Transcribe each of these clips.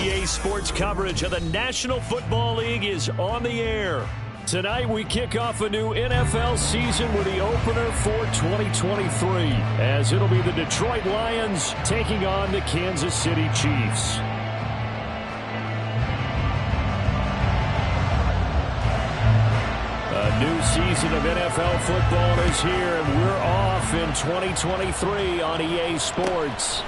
EA Sports coverage of the National Football League is on the air. Tonight we kick off a new NFL season with the opener for 2023, as it'll be the Detroit Lions taking on the Kansas City Chiefs. A new season of NFL football is here, and we're off in 2023 on EA Sports.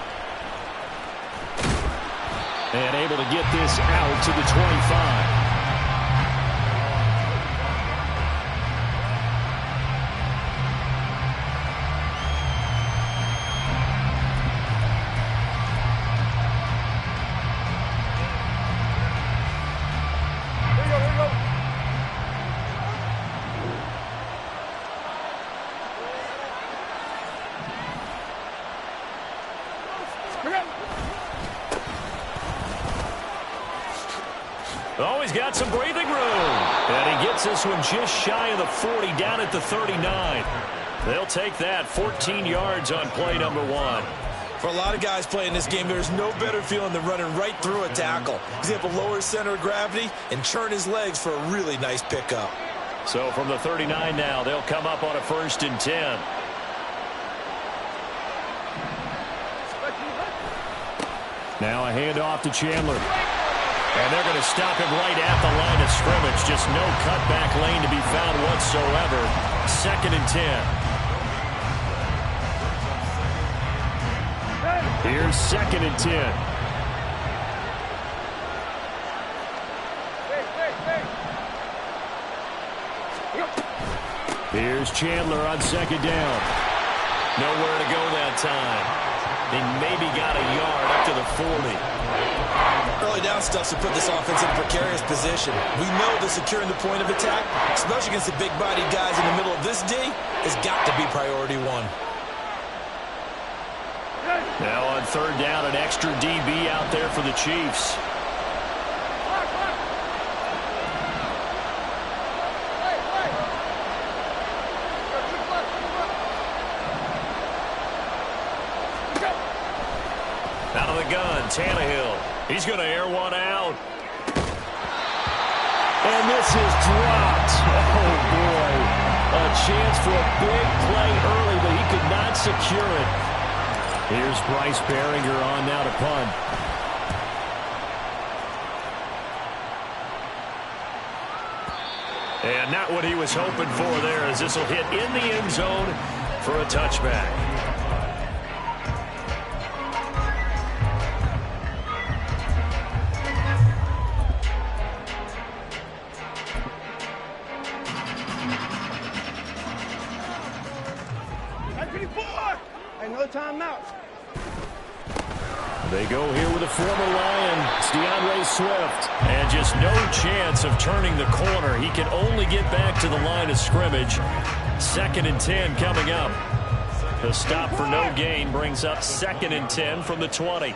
And able to get this out to the 25. Always got some breathing room. And he gets this one just shy of the 40, down at the 39. They'll take that 14 yards on play number one. For a lot of guys playing this game, there's no better feeling than running right through a tackle. He's able to lower his center of gravity and churn his legs for a really nice pickup. So from the 39 now, they'll come up on a 1st and 10. Now a handoff to Chandler. And they're going to stop him right at the line of scrimmage. Just no cutback lane to be found whatsoever. 2nd and 10. Here's 2nd and 10. Here's Chandler on 2nd down. Nowhere to go that time. He maybe got a yard up to the 40. Early down stuff to put this offense in a precarious position. We know that securing the point of attack, especially against the big-bodied guys in the middle of this D, has got to be priority one. Now on 3rd down, an extra DB out there for the Chiefs. Out of the gun, Tannehill. He's going to air one out. And this is dropped. Oh, boy. A chance for a big play early, but he could not secure it. Here's Bryce Behringer on now to punt. And not what he was hoping for there, as this will hit in the end zone for a touchback. They go here with a former Lion, DeAndre Swift. And just no chance of turning the corner. He can only get back to the line of scrimmage. 2nd and 10 coming up. The stop for no gain brings up 2nd and 10 from the 20.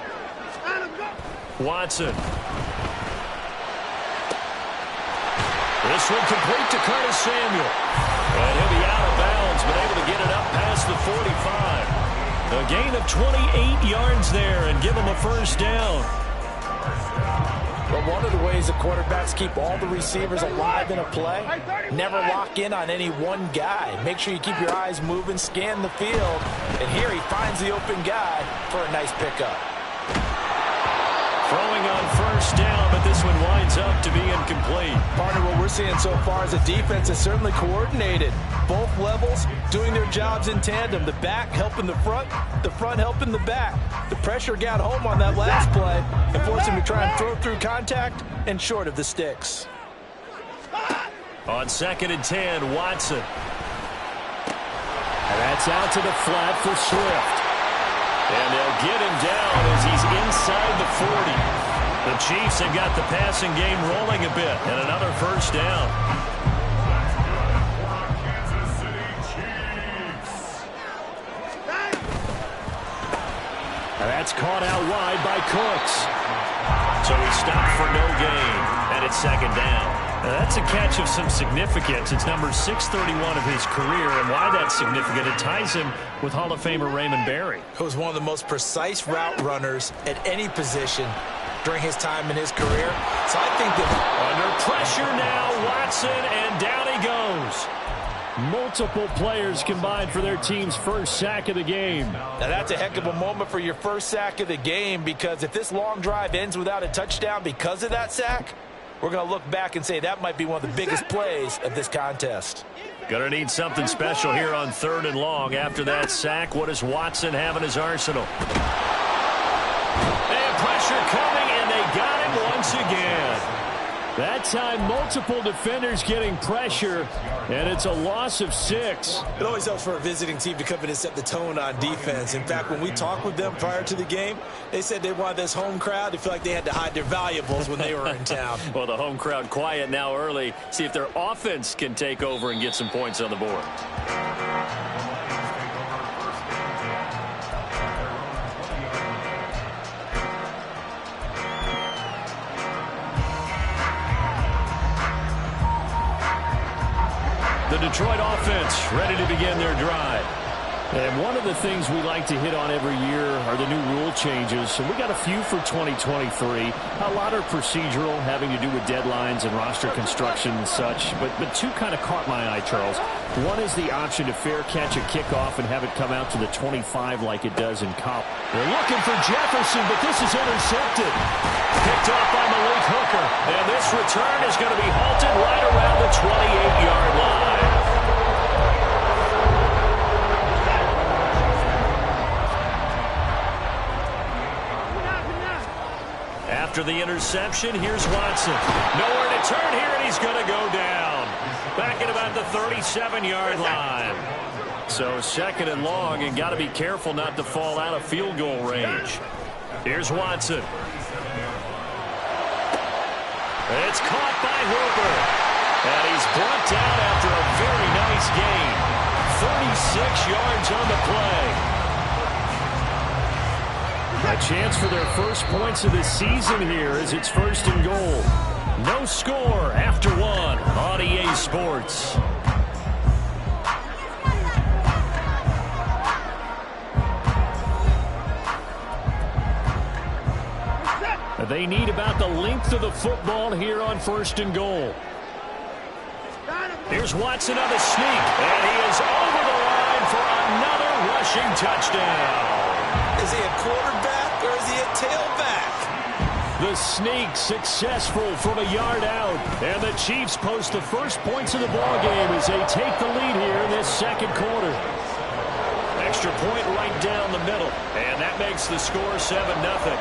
Watson. This one complete to Curtis Samuel. And he'll be out of bounds, but able to get it up past the 45. A gain of 28 yards there and give him a 1st down. But one of the ways the quarterbacks keep all the receivers alive in a play, never lock in on any one guy. Make sure you keep your eyes moving, scan the field, and here he finds the open guy for a nice pickup. Throwing on 1st down, but this one winds up to be incomplete. Partner, what we're seeing so far is the defense is certainly coordinated. Both levels doing their jobs in tandem. The back helping the front helping the back. The pressure got home on that last play and forced him to try and throw through contact and short of the sticks. On 2nd and 10, Watson. And that's out to the flat for Swift. And they'll get him down as he's inside the 40. The Chiefs have got the passing game rolling a bit, and another 1st down. And that's caught out wide by Cooks. So he stopped for no gain, and it's 2nd down. Now that's a catch of some significance. It's number 631 of his career, and why that's significant, it ties him with Hall of Famer Raymond Berry. Who was one of the most precise route runners at any position during his time in his career. So I think that under pressure now, Watson, and down he goes. Multiple players combined for their team's first sack of the game. Now that's a heck of a moment for your first sack of the game, because if this long drive ends without a touchdown because of that sack, we're going to look back and say that might be one of the biggest plays of this contest. Gonna need something special here on 3rd and long. After that sack, what does Watson have in his arsenal? And pressure coming, and they got him once again. That time, multiple defenders getting pressure, and it's a loss of 6. It always helps for a visiting team to come in and set the tone on defense. In fact, when we talked with them prior to the game, they said they wanted this home crowd to feel like they had to hide their valuables when they were in town. Well, the home crowd quiet now early. See if their offense can take over and get some points on the board. The Detroit offense ready to begin their drive. And one of the things we like to hit on every year are the new rule changes. And we got a few for 2023. A lot are procedural, having to do with deadlines and roster construction and such. But two kind of caught my eye, Charles. One is the option to fair catch a kickoff and have it come out to the 25 like it does in college. They're looking for Jefferson, but this is intercepted. Picked off by Malik Hooker. And this return is going to be halted right around the 28-yard line. After the interception, here's Watson. Nowhere to turn here, and he's going to go down. Back at about the 37-yard line. So 2nd and long, and got to be careful not to fall out of field goal range. Here's Watson. It's caught by Hooper. And he's brought down after a very nice gain. 36 yards on the play. A chance for their first points of the season here as it's 1st and goal. No score after 1 on EA Sports. They need about the length of the football here on 1st and goal. Here's Watson on the sneak, and he is over the line for another rushing touchdown. Is he a quarterback or is he a tailback? The sneak successful from a yard out, and the Chiefs post the first points of the ballgame as they take the lead here in this 2nd quarter. Extra point right down the middle, and that makes the score 7-0.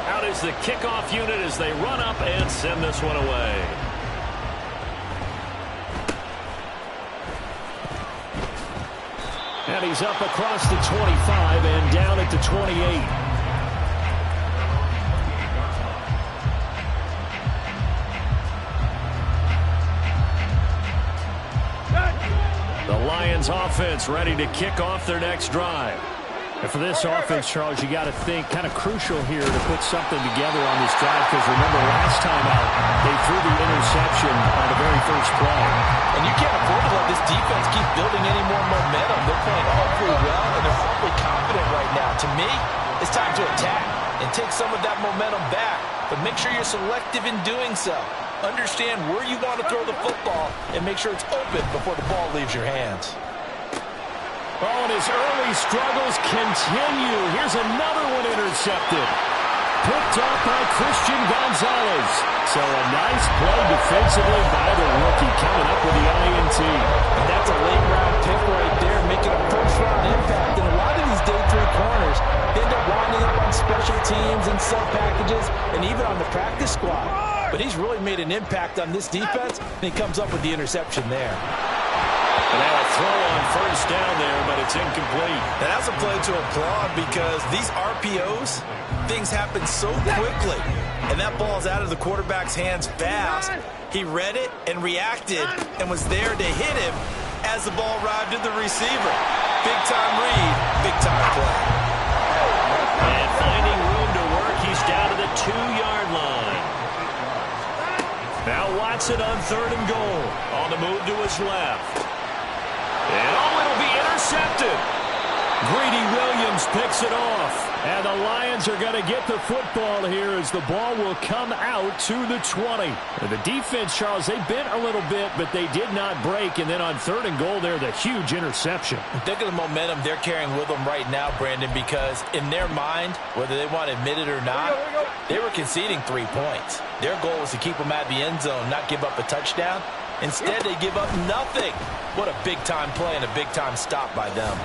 Out is the kickoff unit as they run up and send this one away. And he's up across the 25 and down at the 28. The Lions offense ready to kick off their next drive. And for this offense, Charles, you got to think kind of crucial here to put something together on this drive, because remember last time out, they threw the interception on the very first play. And you can't afford to let this defense keep building any more momentum. They're playing awfully well, and they're awfully confident right now. To me, it's time to attack and take some of that momentum back, but make sure you're selective in doing so. Understand where you want to throw the football and make sure it's open before the ball leaves your hands. Oh, and his early struggles continue. Here's another one intercepted. Picked off by Christian Gonzalez. So a nice play defensively by the rookie, coming up with the INT. And that's a late-round pick right there, making a first-round impact. And a lot of these day 3 corners end up winding up on special teams and sub-packages and even on the practice squad. But he's really made an impact on this defense, and he comes up with the interception there. And now a throw on first down there, but it's incomplete. And that's a play to applaud, because these RPOs, things happen so quickly. And that ball's out of the quarterback's hands fast. He read it and reacted and was there to hit him as the ball arrived to the receiver. Big-time read, big-time play. And finding room to work, he's down to the 2-yard line. Now Watson on 3rd and goal. On the move to his left. And oh, it'll be intercepted. Greedy Williams picks it off. And the Lions are going to get the football here as the ball will come out to the 20. The defense, Charles, they bent a little bit, but they did not break. And then on 3rd and goal there, the huge interception. Think of the momentum they're carrying with them right now, Brandon, because in their mind, whether they want to admit it or not, they were conceding 3 points. Their goal was to keep them at the end zone, not give up a touchdown. Instead, they give up nothing. What a big-time play and a big-time stop by them.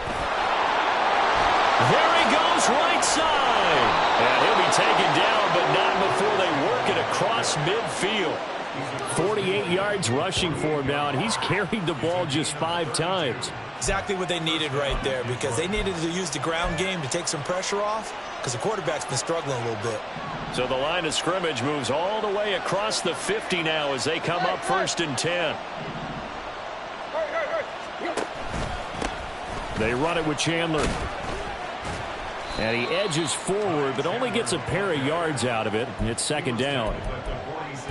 There he goes right side. And he'll be taken down, but not before they work it across midfield. 48 yards rushing for him now, and he's carried the ball just 5 times. Exactly what they needed right there, because they needed to use the ground game to take some pressure off, because the quarterback's been struggling a little bit. So the line of scrimmage moves all the way across the 50 now as they come up 1st and 10. They run it with Chandler. And he edges forward, but only gets a pair of yards out of it. It's 2nd down.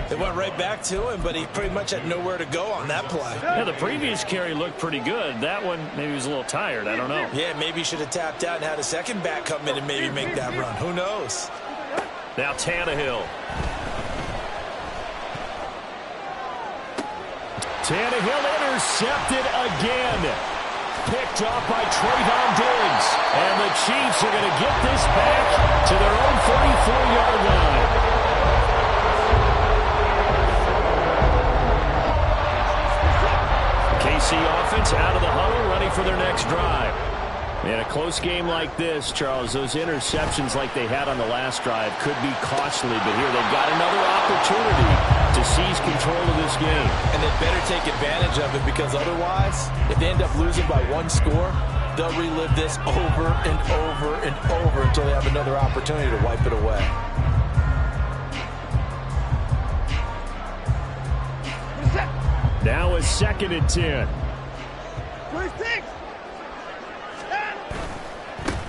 They went right back to him, but he pretty much had nowhere to go on that play. Yeah, the previous carry looked pretty good. That one, maybe he was a little tired. I don't know. Yeah, maybe he should have tapped out and had a second back come in and maybe make that run. Who knows? Now Tannehill. Tannehill intercepted again. Picked off by Trayvon Diggs. And the Chiefs are going to get this back to their own 44-yard line. KC offense out of the huddle, ready for their next drive. In a close game like this, Charles, those interceptions like they had on the last drive could be costly, but here they've got another opportunity to seize control of this game. And they better take advantage of it, because otherwise, if they end up losing by 1 score, they'll relive this over and over and over until they have another opportunity to wipe it away. Now a 2nd and 10.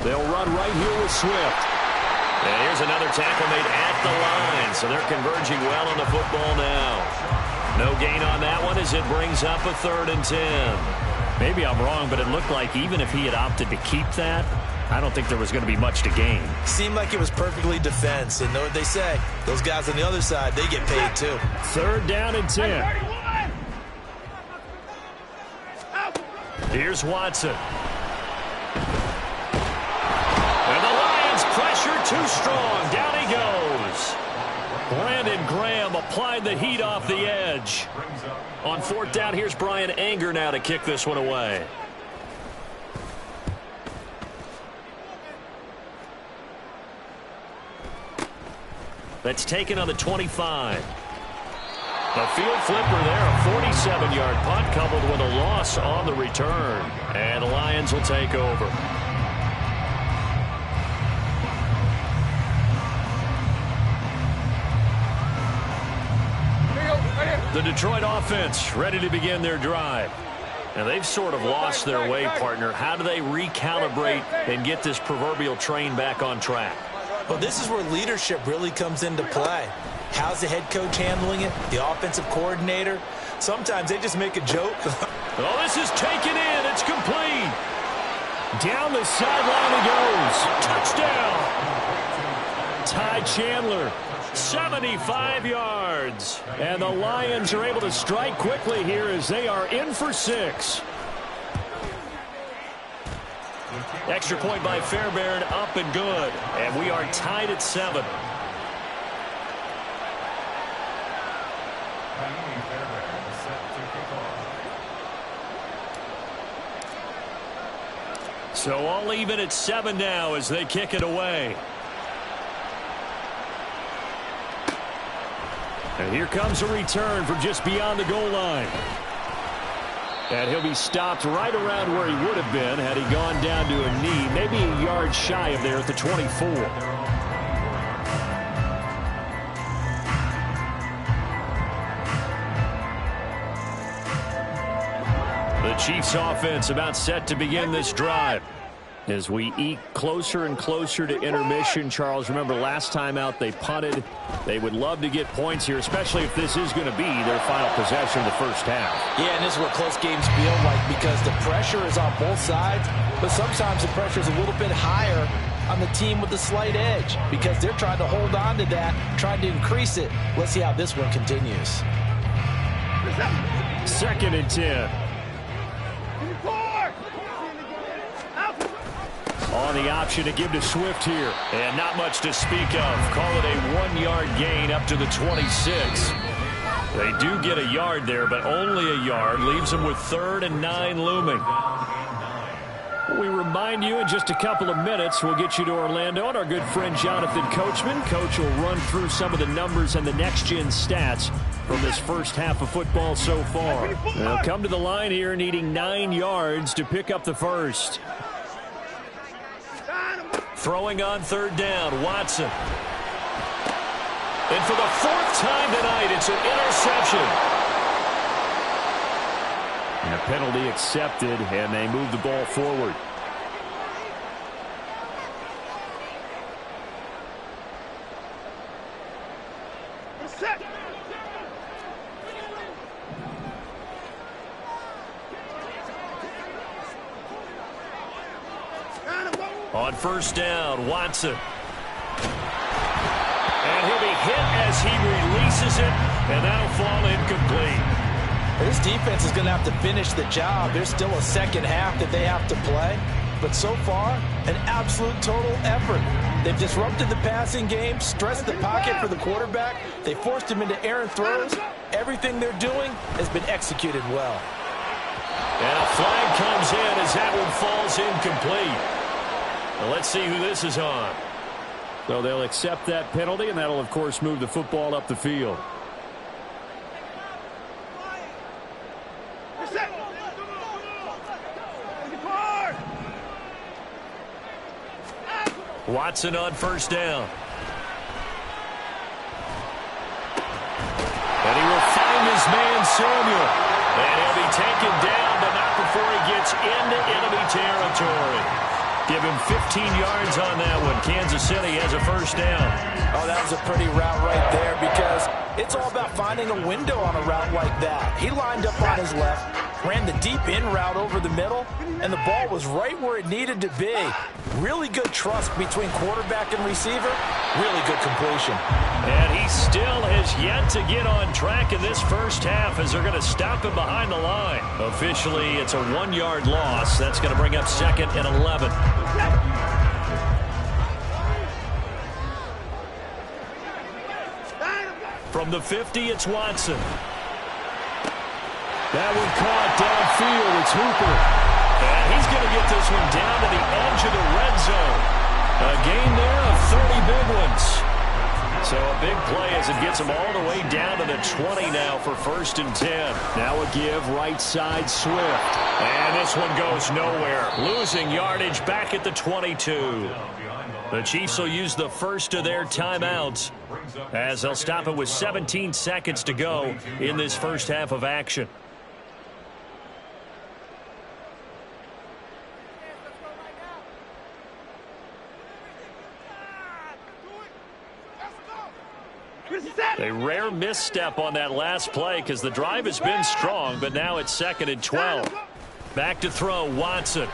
They'll run right here with Swift. And here's another tackle made at the line, so they're converging well on the football now. No gain on that one as it brings up a 3rd and 10. Maybe I'm wrong, but it looked like even if he had opted to keep that, I don't think there was going to be much to gain. Seemed like it was perfectly defense, and know what they say. Those guys on the other side, they get paid too. 3rd down and 10. Here's Watson. And the Lions pressure too strong. Down he goes. Brandon Graham applied the heat off the edge. On 4th down, here's Brian Anger now to kick this one away. That's taken on the 25. A field flipper there, a 47-yard punt coupled with a loss on the return. And the Lions will take over. The Detroit offense ready to begin their drive. And they've sort of lost their way, partner. How do they recalibrate and get this proverbial train back on track? Well, this is where leadership really comes into play. How's the head coach handling it? The offensive coordinator? Sometimes they just make a joke. Oh, this is taken in. It's complete. Down the sideline he goes. Touchdown. Ty Chandler, 75 yards. And the Lions are able to strike quickly here as they are in for 6. Extra point by Fairbairn, up and good. And we are tied at 7. So all even at 7 now as they kick it away. And here comes a return from just beyond the goal line. And he'll be stopped right around where he would have been had he gone down to a knee, maybe a yard shy of there at the 24. The Chiefs offense about set to begin this drive. As we eke closer and closer to intermission, Charles, remember last time out they punted. They would love to get points here, especially if this is going to be their final possession of the first half. Yeah, and this is what close games feel like because the pressure is on both sides, but sometimes the pressure is a little bit higher on the team with the slight edge because they're trying to hold on to that, trying to increase it. Let's see how this one continues. 2nd and 10. On the option to give to Swift here. And not much to speak of. Call it a 1-yard gain up to the 26. They do get a yard there, but only a yard. Leaves them with 3rd and 9 looming. We remind you in just a couple of minutes, we'll get you to Orlando and our good friend Jonathan Coachman. Coach will run through some of the numbers and the next-gen stats from this first half of football so far. They'll come to the line here needing 9 yards to pick up the first. Throwing on 3rd down, Watson. And for the 4th time tonight, it's an interception. And a penalty accepted, and they move the ball forward. On 1st down, Watson. And he'll be hit as he releases it, and that'll fall incomplete. This defense is going to have to finish the job. There's still a second half that they have to play. But so far, an absolute total effort. They've disrupted the passing game, stressed the pocket for the quarterback. They forced him into errant throws. Everything they're doing has been executed well. And a flag comes in as that one falls incomplete. Well, let's see who this is on. So they'll accept that penalty, and that'll, of course, move the football up the field. Watson on 1st down. And he will find his man, Samuel. And he'll be taken down, but not before he gets into enemy territory. Give him 15 yards on that one. Kansas City has a 1st down. Oh, that was a pretty route right there because it's all about finding a window on a route like that. He lined up on his left, ran the deep in route over the middle, and the ball was right where it needed to be. Really good trust between quarterback and receiver. Really good completion. And he still has yet to get on track in this first half as they're going to stop him behind the line. Officially, it's a 1-yard loss. That's going to bring up 2nd and 11. From the 50, it's Watson. That one caught downfield. It's Hooper. And he's going to get this one down to the edge of the red zone. A gain there of 30 big ones. So a big play as it gets them all the way down to the 20 now for 1st and 10. Now a give right side Swift. And this one goes nowhere. Losing yardage back at the 22. The Chiefs will use the first of their timeouts as they'll stop it with 17 seconds to go in this first half of action. A rare misstep on that last play because the drive has been strong, but now it's 2nd and 12. Back to throw, Watson.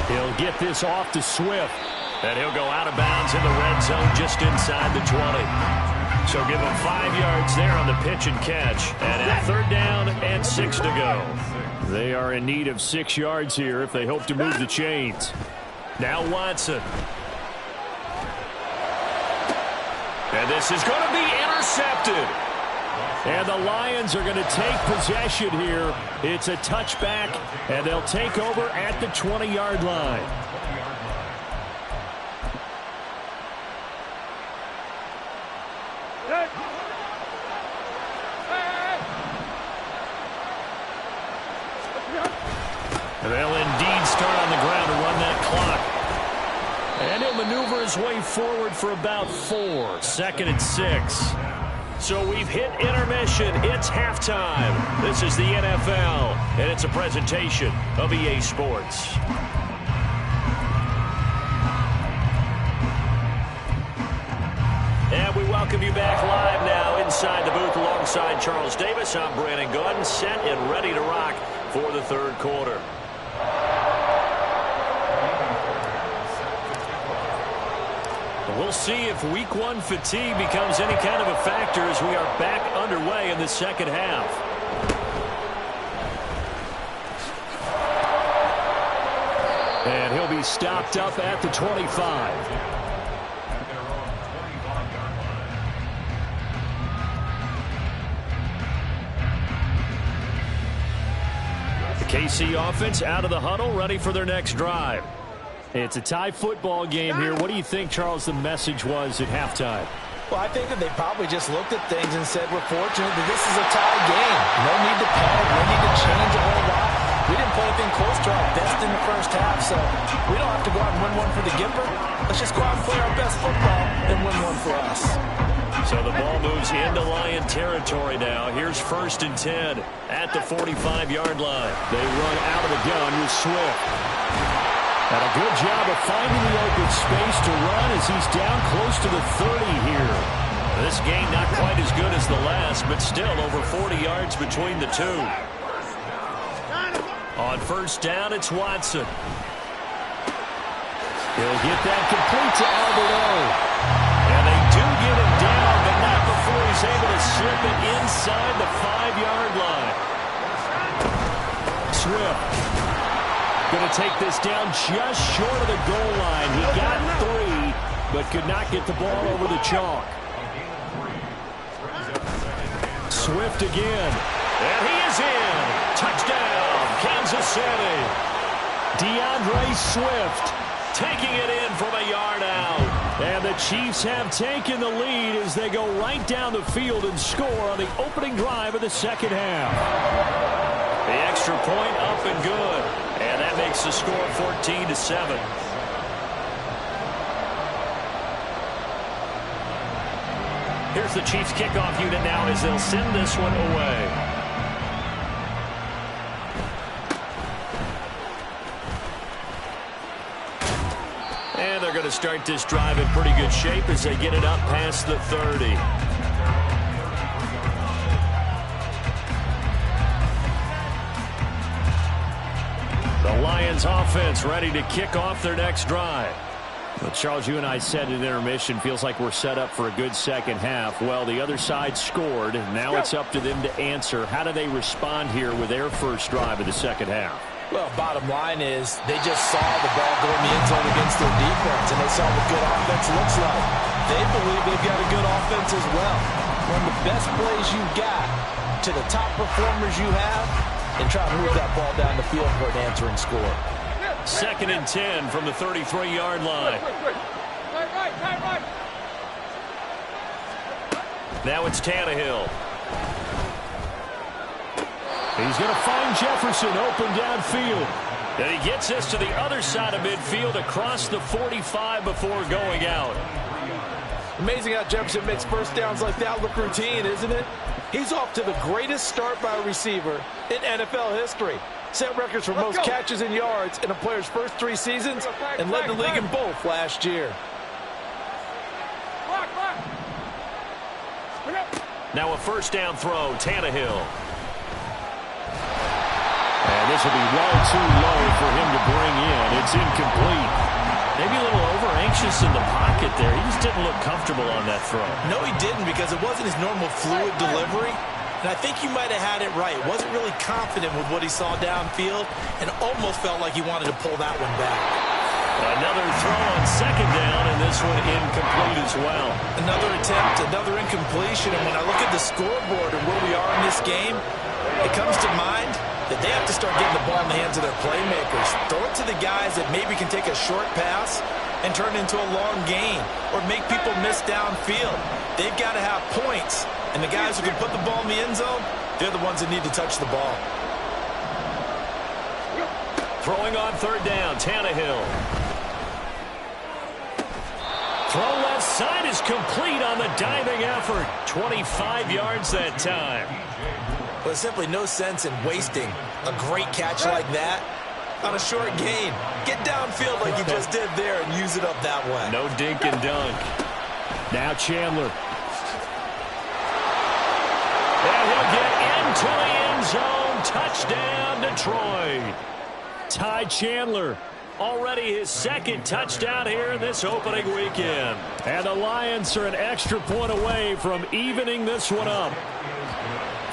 He'll get this off to Swift, and he'll go out of bounds in the red zone just inside the 20. So give him 5 yards there on the pitch and catch, and a 3rd down and 6 to go. They are in need of 6 yards here if they hope to move the chains. Now Watson. And this is going to be intercepted. And the Lions are going to take possession here. It's a touchback, and they'll take over at the 20-yard line. And they'll indeed start on the ground to run that clock. And he'll maneuver his way forward for about 4. 2nd and 6. So we've hit intermission. It's halftime. This is the NFL, and it's a presentation of EA Sports. welcome you back live now inside the booth alongside Charles Davis. I'm Brandon Gaudin, set and ready to rock for the third quarter. We'll see if week one fatigue becomes any kind of a factor as we are back underway in the second half. And he'll be stopped up at the 25. The KC offense out of the huddle, ready for their next drive. It's a tie football game here. What do you think, Charles, the message was at halftime? Well, I think that they probably just looked at things and said, we're fortunate that this is a tie game. No need to panic. No need to change a whole lot. We didn't play anything close to our best in the first half, so we don't have to go out and win one for the Gipper. Let's just go out and play our best football and win one for us. So the ball moves into Lion territory now. Here's 1st and 10 at the 45-yard line. They run out of the gun with Swift. And a good job of finding the open space to run as he's down close to the 30 here. This game not quite as good as the last, but still over 40 yards between the two. On 1st down, it's Watson. He'll get that complete to Alberto. And they do get him down, but not before he's able to slip it inside the 5-yard line. Swift going to take this down just short of the goal line. He got 3, but could not get the ball over the chalk. Swift again. And he is in. Touchdown, Kansas City. DeAndre Swift taking it in from a yard out. And the Chiefs have taken the lead as they go right down the field and score on the opening drive of the second half. The extra point up and good. And that makes the score 14-7. Here's the Chiefs kickoff unit now as they'll send this one away. And they're going to start this drive in pretty good shape as they get it up past the 30. The Lions offense ready to kick off their next drive. Well, Charles, you and I said at intermission, feels like we're set up for a good second half. Well, the other side scored. Now it's up to them to answer. How do they respond here with their first drive of the second half? Well, bottom line is they just saw the ball go in the end zone against their defense, and they saw what good offense looks like. They believe they've got a good offense as well. One of the best plays you've got to the top performers you have, and try to move that ball down the field for an answering score. 2nd and 10 from the 33-yard line. Now it's Tannehill. He's going to find Jefferson open downfield. And he gets this to the other side of midfield across the 45 before going out. Amazing how Jefferson makes first downs like that look routine, isn't it? He's off to the greatest start by a receiver in NFL history. Set records for most catches and yards in a player's first 3 seasons and led the league in both last year. Now a 1st down throw, Tannehill. And this will be well too low for him to bring in. It's incomplete. Maybe a little over-anxious in the pocket there. He just didn't look comfortable on that throw. No, he didn't, because it wasn't his normal fluid delivery. And I think you might have had it right. Wasn't really confident with what he saw downfield and almost felt like he wanted to pull that one back. Another throw on 2nd down, and this one incomplete as well. Another attempt, another incompletion. And when I look at the scoreboard and where we are in this game, it comes to mind that they have to start getting the ball in the hands of their playmakers. Throw it to the guys that maybe can take a short pass and turn it into a long gain or make people miss downfield. They've got to have points. And the guys who can put the ball in the end zone, they're the ones that need to touch the ball. Throwing on 3rd down, Tannehill. Throw left side is complete on the diving effort. 25 yards that time. Well, there's simply no sense in wasting a great catch like that on a short gain. Get downfield like you just did there and use it up that way. No dink and dunk. Now Chandler. And he'll get into the end zone. Touchdown, Detroit. Ty Chandler, already his second touchdown here in this opening weekend. And the Lions are an extra point away from evening this one up.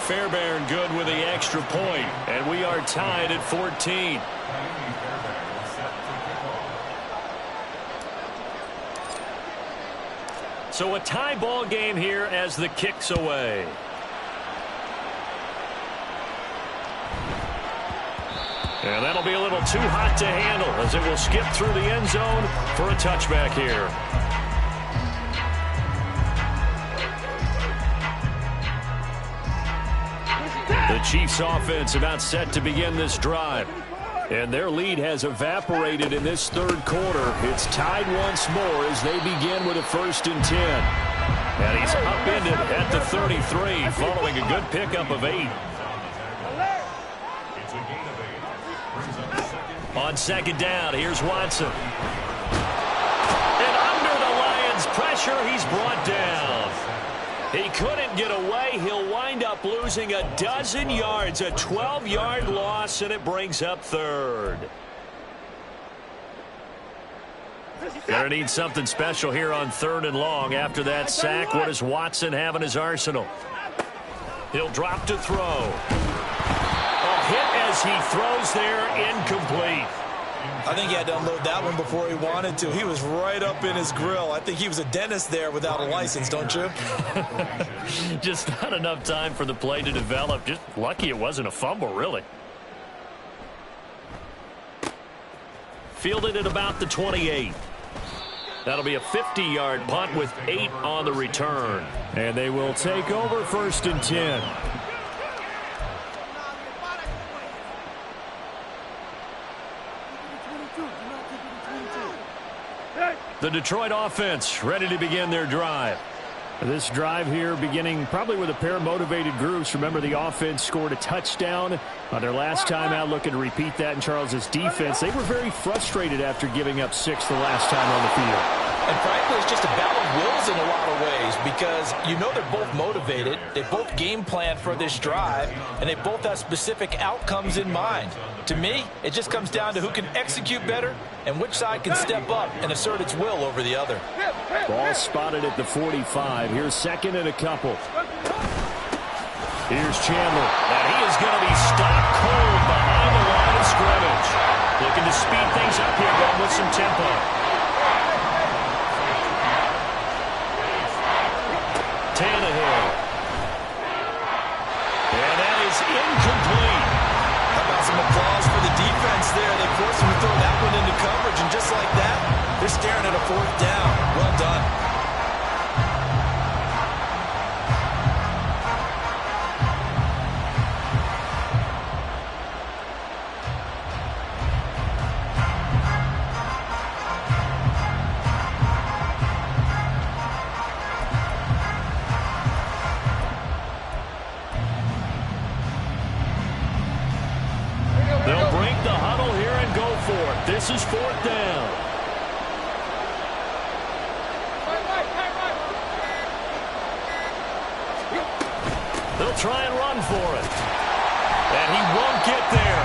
Fairbairn good with the extra point, and we are tied at 14. So a tie ball game here as the kick's away. And that'll be a little too hot to handle as it will skip through the end zone for a touchback here. The Chiefs offense about set to begin this drive. And their lead has evaporated in this third quarter. It's tied once more as they begin with a 1st and 10. And he's upended at the 33 following a good pickup of 8. On 2nd down, here's Watson. And under the Lions' pressure, he's brought down. He couldn't get away. He'll wind up losing a dozen yards, a 12-yard loss, and it brings up 3rd. Gonna need something special here on 3rd and long. After that sack, what does Watson have in his arsenal? He'll drop to throw. A hit as he throws there, incomplete. I think he had to unload that one before he wanted to. He was right up in his grill. I think he was a dentist there without a license, don't you? Just not enough time for the play to develop. Just lucky it wasn't a fumble, really. Fielded at about the 28. That'll be a 50-yard punt with 8 on the return. And they will take over 1st and 10. The Detroit offense ready to begin their drive. This drive here beginning probably with a pair of motivated groups. Remember, the offense scored a touchdown on their last time out. Looking to repeat that in Charles's defense. They were very frustrated after giving up 6 the last time on the field. And frankly, it's just a battle of wills in a lot of ways because you know they're both motivated. They both game plan for this drive, and they both have specific outcomes in mind. To me, it just comes down to who can execute better and which side can step up and assert its will over the other. Ball spotted at the 45. Here's 2nd and a couple. Here's Chandler. And he is going to be stopped cold behind the line of scrimmage. Looking to speed things up here, going with some tempo. Tannehill. And that is incomplete. How about some applause for the defense there? They forced him to throw that one into coverage, and just like that, they're staring at a 4th down. Well done. This is 4th down. They'll try and run for it. And he won't get there.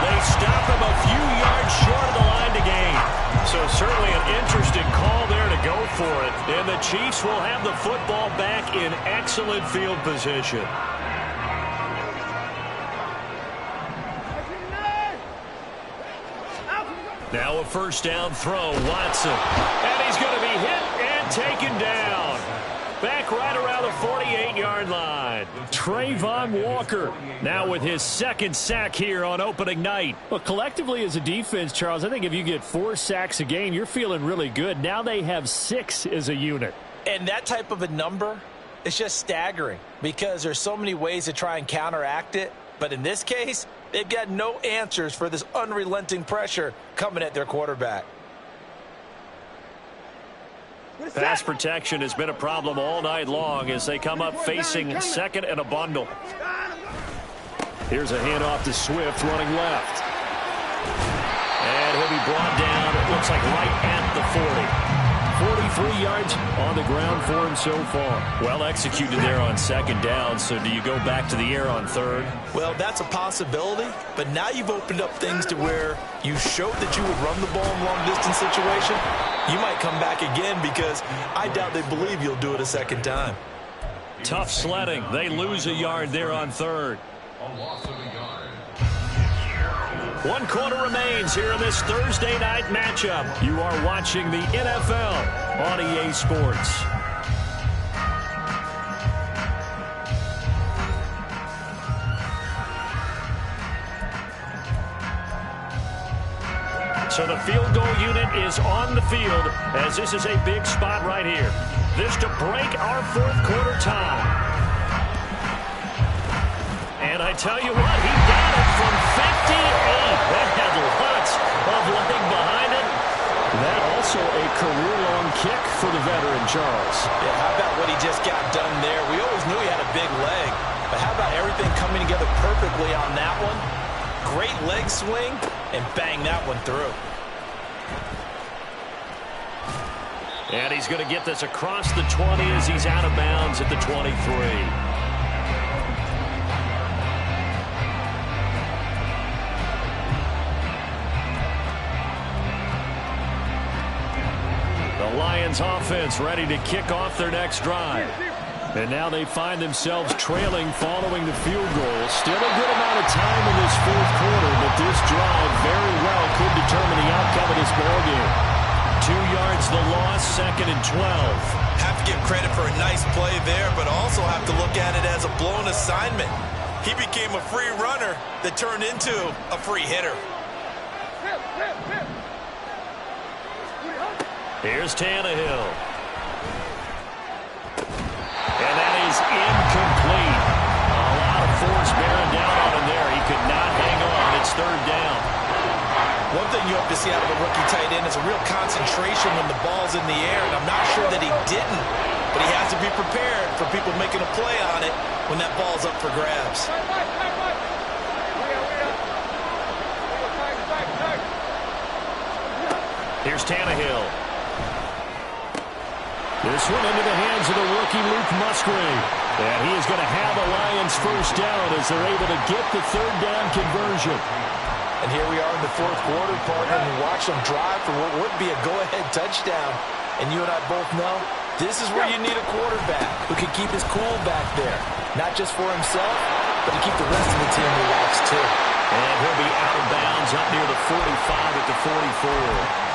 They stop him a few yards short of the line to gain. So certainly an interesting call there to go for it. And the Chiefs will have the football back in excellent field position. Now a 1st down throw, Watson. And he's going to be hit and taken down. Back right around the 48-yard line. Trayvon Walker now with his 2nd sack here on opening night. Well, collectively as a defense, Charles, I think if you get 4 sacks a game, you're feeling really good. Now they have 6 as a unit. And that type of a number is just staggering because there's so many ways to try and counteract it. But in this case, they've got no answers for this unrelenting pressure coming at their quarterback. Pass protection has been a problem all night long as they come up facing 2nd and a bundle. Here's a handoff to Swift running left. And he'll be brought down, it looks like right at the 40. 53 yards on the ground for him so far. Well executed there on second down. So do you go back to the air on third? Well, that's a possibility, but now you've opened up things to where you showed that you would run the ball in long-distance situation. You might come back again because I doubt they believe you'll do it a second time. Tough sledding. They lose a yard there on third. 1 quarter remains here in this Thursday night matchup. You are watching the NFL on EA Sports. So the field goal unit is on the field as this is a big spot right here. This to break our fourth quarter tie. And I tell you what, he got it from 58. That had lots of leg behind it. That also a career-long kick for the veteran, Charles. Yeah, how about what he just got done there? We always knew he had a big leg, but how about everything coming together perfectly on that one? Great leg swing, and bang that one through. And he's going to get this across the 20 as he's out of bounds at the 23. The Lions offense ready to kick off their next drive. And now they find themselves trailing following the field goal. Still a good amount of time in this fourth quarter, but this drive very well could determine the outcome of this ballgame. 2 yards the loss, 2nd and 12. Have to give credit for a nice play there, but also have to look at it as a blown assignment. He became a free runner that turned into a free hitter. Here's Tannehill. And that is incomplete. A lot of force bearing down on him there. He could not hang on. It's third down. One thing you hope to see out of a rookie tight end is a real concentration when the ball's in the air, and I'm not sure that he didn't, but he has to be prepared for people making a play on it when that ball's up for grabs. Here's Tannehill. This one into the hands of the rookie Luke Musgrave. And he is going to have a Lions first down as they're able to get the third down conversion. And here we are in the fourth quarter, partner, and watch them drive for what would be a go-ahead touchdown. And you and I both know this is where you need a quarterback who can keep his cool back there. Not just for himself, but to keep the rest of the team relaxed too. And he'll be out of bounds up near the 45 at the 44.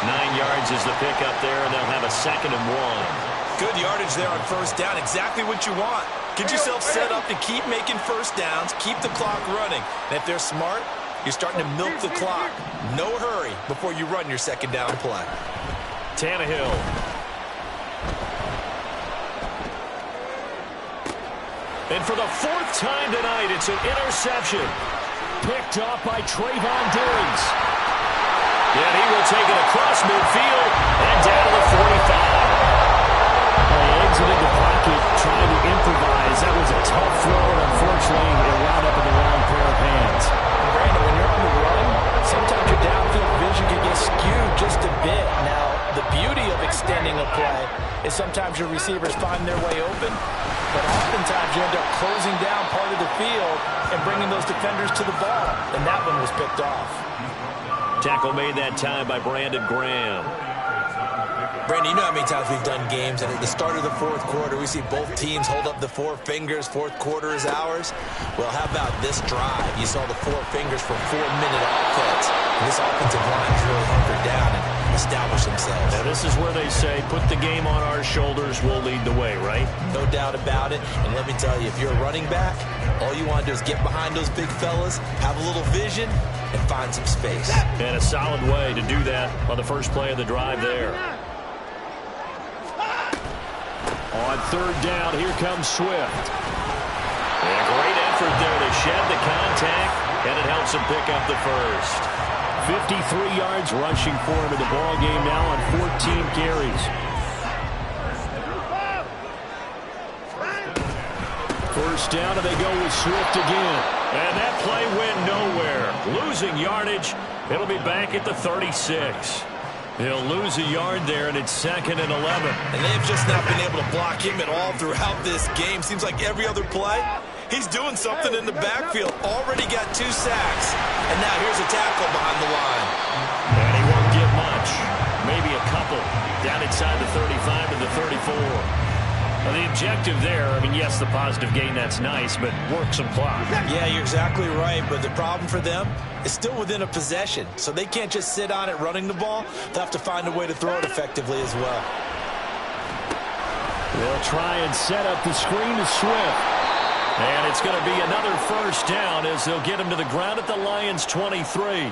9 yards is the pickup there, and they'll have a 2nd and 1. Good yardage there on first down. Exactly what you want. Get yourself set up to keep making first downs, keep the clock running. And if they're smart, you're starting to milk the clock. No hurry before you run your second down play. Tannehill. And for the 4th time tonight, it's an interception. Picked up by Trayvon Diggs. And he will take it across midfield and down to the 45. He exited the pocket trying to improvise. That was a tough throw, and unfortunately, it wound up in the wrong pair of hands. Brandon, when you're on the run, sometimes your downfield vision can get skewed just a bit. Now, the beauty of extending a play is sometimes your receivers find their way open, but oftentimes you end up closing down part of the field and bringing those defenders to the ball, and that one was picked off. Tackle made that time by Brandon Graham. Brandon, you know how many times we've done games, and at the start of the fourth quarter, we see both teams hold up the 4 fingers, fourth quarter is ours. Well, how about this drive? You saw the 4 fingers for 4-minute offense. And this offensive line is really hunkered down and established themselves. Now, this is where they say, put the game on our shoulders, we'll lead the way, right? No doubt about it. And let me tell you, if you're a running back, all you want to do is get behind those big fellas, have a little vision, and find some space. And a solid way to do that on the first play of the drive there. On third down, here comes Swift. And a great effort there to shed the contact, and it helps him pick up the first. 53 yards rushing for him in the ballgame now on 14 carries. First down, and they go with Swift again. And that play went nowhere. Losing yardage. It'll be back at the 36. He'll lose a yard there, and it's 2nd and 11. And they've just not been able to block him at all throughout this game. Seems like every other play, he's doing something in the backfield. Already got 2 sacks. And now here's a tackle behind the line. And he won't get much. Maybe a couple. Down inside the 35 to the 34. Well, the objective there, I mean, yes, the positive gain, that's nice, but work some clock. Yeah, you're exactly right, but the problem for them is still within a possession, so they can't just sit on it running the ball. They'll have to find a way to throw it effectively as well. They'll try and set up the screen to Swift. And it's going to be another first down as they'll get him to the ground at the Lions' 23.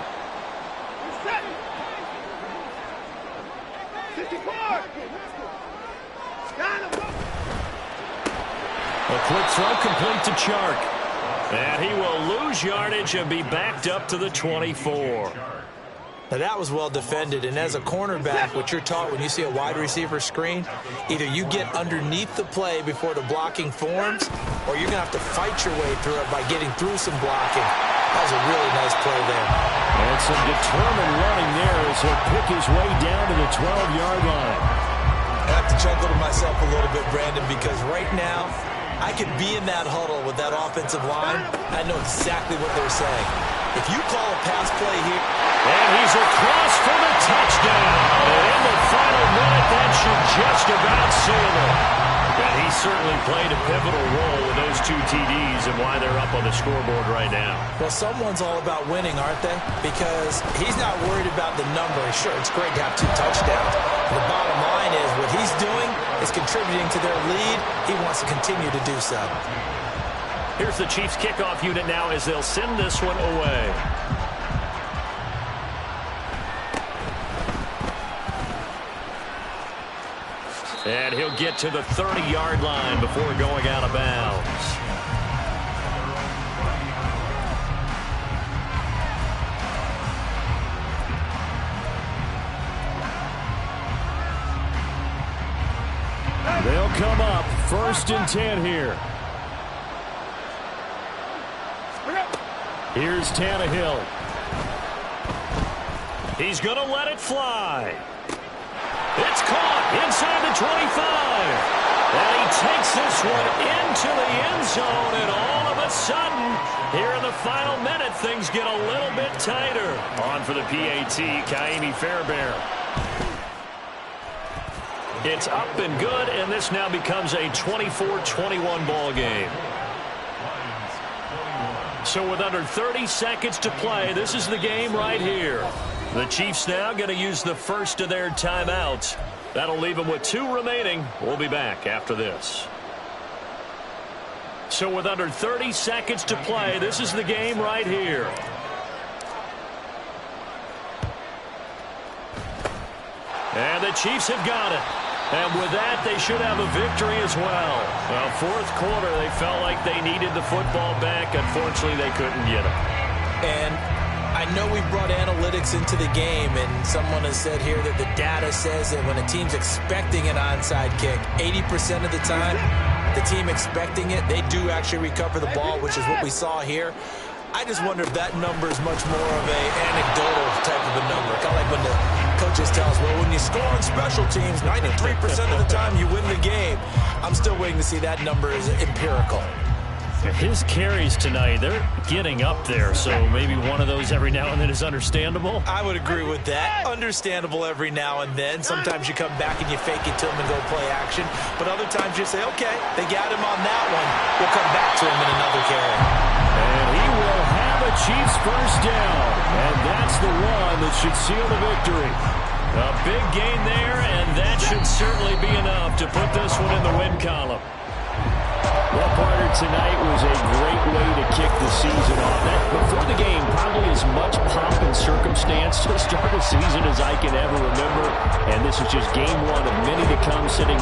A quick throw complete to Chark. And he will lose yardage and be backed up to the 24. Now that was well defended, and as a cornerback, what you're taught when you see a wide receiver screen, either you get underneath the play before the blocking forms, or you're going to have to fight your way through it by getting through some blocking. That was a really nice play there. And some determined running there as he'll pick his way down to the 12-yard line. I have to chuckle to myself a little bit, Brandon, because right now, I could be in that huddle with that offensive line. I know exactly what they're saying. If you call a pass play here. And he's across for the touchdown. And in the final minute, that should just about seal it. And he certainly played a pivotal role with those 2 TDs and why they're up on the scoreboard right now. Well, someone's all about winning, aren't they? Because he's not worried about the number. Sure, it's great to have 2 touchdowns. The bottom line is what he's doing is contributing to their lead. He wants to continue to do so. Here's the Chiefs kickoff unit now as they'll send this one away. And he'll get to the 30-yard line before going out of bounds. They'll come up 1st and 10 here. Here's Tannehill. He's going to let it fly. It's caught inside the 25. And he takes this one into the end zone. And all of a sudden, here in the final minute, things get a little bit tighter. On for the PAT, Kaimi Fairbairn. It's up and good, and this now becomes a 24-21 ball game. So with under 30 seconds to play, this is the game right here. The Chiefs now going to use the first of their timeouts. That'll leave them with 2 remaining. We'll be back after this. So with under 30 seconds to play, this is the game right here. And the Chiefs have got it. And with that, they should have a victory as well. Well, 4th quarter, they felt like they needed the football back. Unfortunately, they couldn't get it. And I know we brought analytics into the game, and someone has said here that the data says that when a team's expecting an onside kick, 80% of the time, the team expecting it, they do actually recover the ball, which is what we saw here. I just wonder if that number is much more of a anecdotal type of a number. Kind of like when the coaches tell us, well, when you score on special teams, 93% of the time you win the game. I'm still waiting to see that number is empirical. His carries tonight, they're getting up there, so maybe one of those every now and then is understandable. I would agree with that. Understandable every now and then. Sometimes you come back and you fake it to him and go play action. But other times you say, okay, they got him on that one. We'll come back to him in another carry. And he will have a Chiefs first down. And that's the one that should seal the victory. A big gain there, and that should certainly be enough to put this one in the win column. Well, partner, tonight was a great way to kick the season off. That, before the game, probably as much pomp and circumstance to start a season as I can ever remember. And this is just game 1 of many to come sitting